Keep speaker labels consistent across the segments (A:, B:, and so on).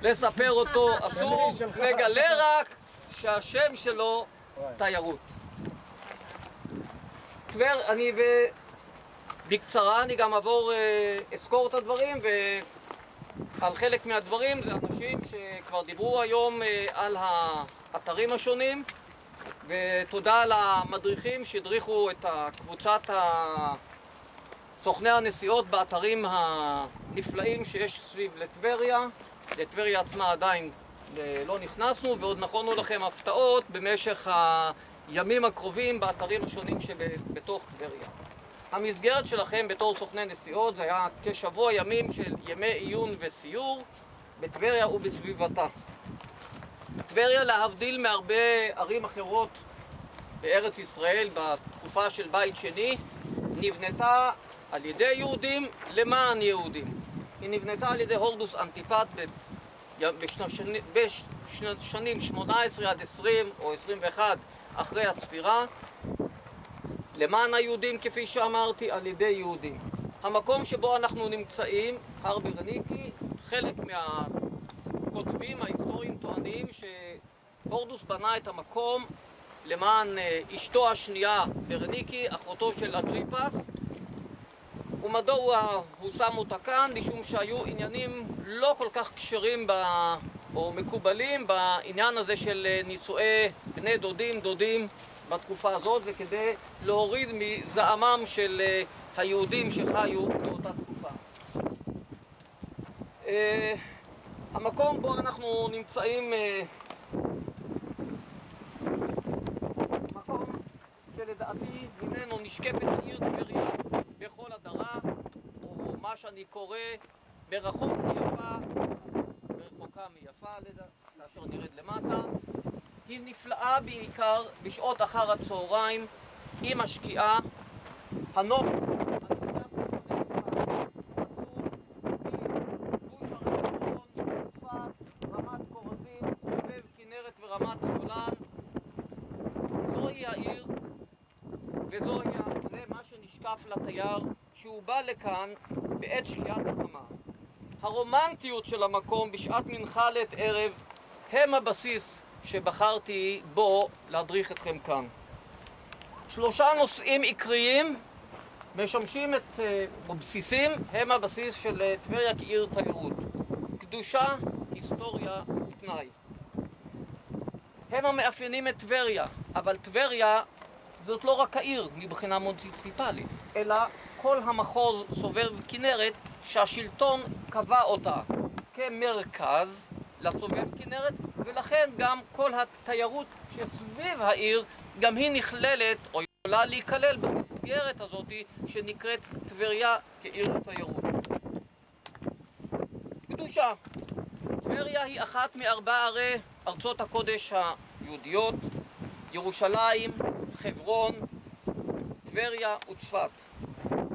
A: לספר אותו אסור, נגלה רק שהשם שלו תיירות. בקצרה אני גם אזכור את הדברים, ועל חלק מהדברים זה אנשים שכבר דיברו היום על האתרים השונים, ותודה למדריכים שהדריכו את קבוצת סוכני הנסיעות באתרים הנפלאים שיש סביב לטבריה. לטבריה עצמה עדיין לא נכנסנו, ועוד נכונו לכם הפתעות במשך הימים הקרובים באתרים השונים שבתוך טבריה. המסגרת שלכם בתור סוכני נסיעות זה היה כשבוע ימים של ימי עיון וסיור בטבריה ובסביבתה. טבריה, להבדיל מהרבה ערים אחרות בארץ ישראל בתקופה של בית שני, נבנתה על ידי יהודים למען יהודים. היא נבנתה על ידי הורדוס אנטיפט בשנים 18 עד 20 או 21 אחרי הספירה, למען היהודים, כפי שאמרתי, על ידי יהודים. המקום שבו אנחנו נמצאים, הר ברניקי, חלק מהכותבים ההיסטוריים טוענים שהורדוס בנה את המקום למען אשתו השנייה ברניקי, אחותו של אגריפס. ומדוע הוא שם אותה כאן? משום שהיו עניינים לא כל כך כשרים או מקובלים בעניין הזה של נישואי בני דודים בתקופה הזאת, וכדי להוריד מזעמם של היהודים שחיו באותה תקופה. המקום בו אנחנו נמצאים, מקום שלדעתי ממנו נשקפת העיר טבריה בכל הדרה, או מה שאני קורא ברחוקה מיפה, כאשר נרד למטה. היא נפלאה בעיקר בשעות אחר הצהריים עם השקיעה. הנוף רמת כורזים, סובב כנרת ורמת הגולן. זוהי העיר, וזה מה שנשקף לתייר שהוא בא לכאן בעת שקיעת החמה. הרומנטיות של המקום בשעת מנחלת ערב הם הבסיס שבחרתי בו להדריך אתכם כאן. 3 נושאים עיקריים משמשים בבסיסים, הם הבסיס של טבריה כעיר תיירות: קדושה, היסטוריה ופנאי. הם המאפיינים את טבריה, אבל טבריה זאת לא רק העיר מבחינה מוניציפלית, אלא כל המחוז סובב כנרת שהשלטון קבע אותה כמרכז לסובב כנרת, ולכן גם כל התיירות שסביב העיר גם היא נכללת או יכולה להיכלל במסגרת הזאת שנקראת טבריה כעיר תיירות. קדושה. טבריה היא אחת מ4 ערי ארצות הקודש היהודיות: ירושלים, חברון, טבריה וצפת.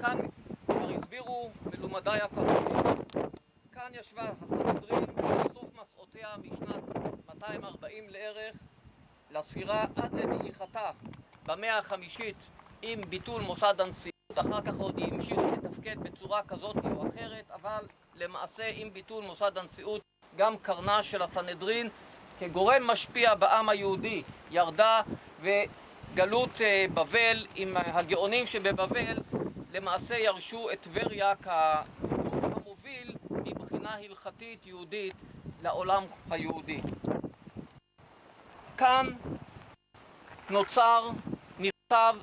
A: כאן כבר הסבירו מלומדיי הקדומים, כאן ישבה הסנהדרין בסוף מסעותיה משנת 240 לערך לספירה עד לדעיכתה במאה החמישית עם ביטול מוסד הנשיאות. אחר כך עוד היא המשיכה לתפקד בצורה כזאת או אחרת, אבל למעשה עם ביטול מוסד הנשיאות גם קרנה של הסנהדרין כגורם משפיע בעם היהודי ירדה, וגלות בבל עם הגאונים שבבבל למעשה ירשו את טבריה כגוף המוביל מבחינה הלכתית יהודית לעולם היהודי. כאן נוצר, נכתב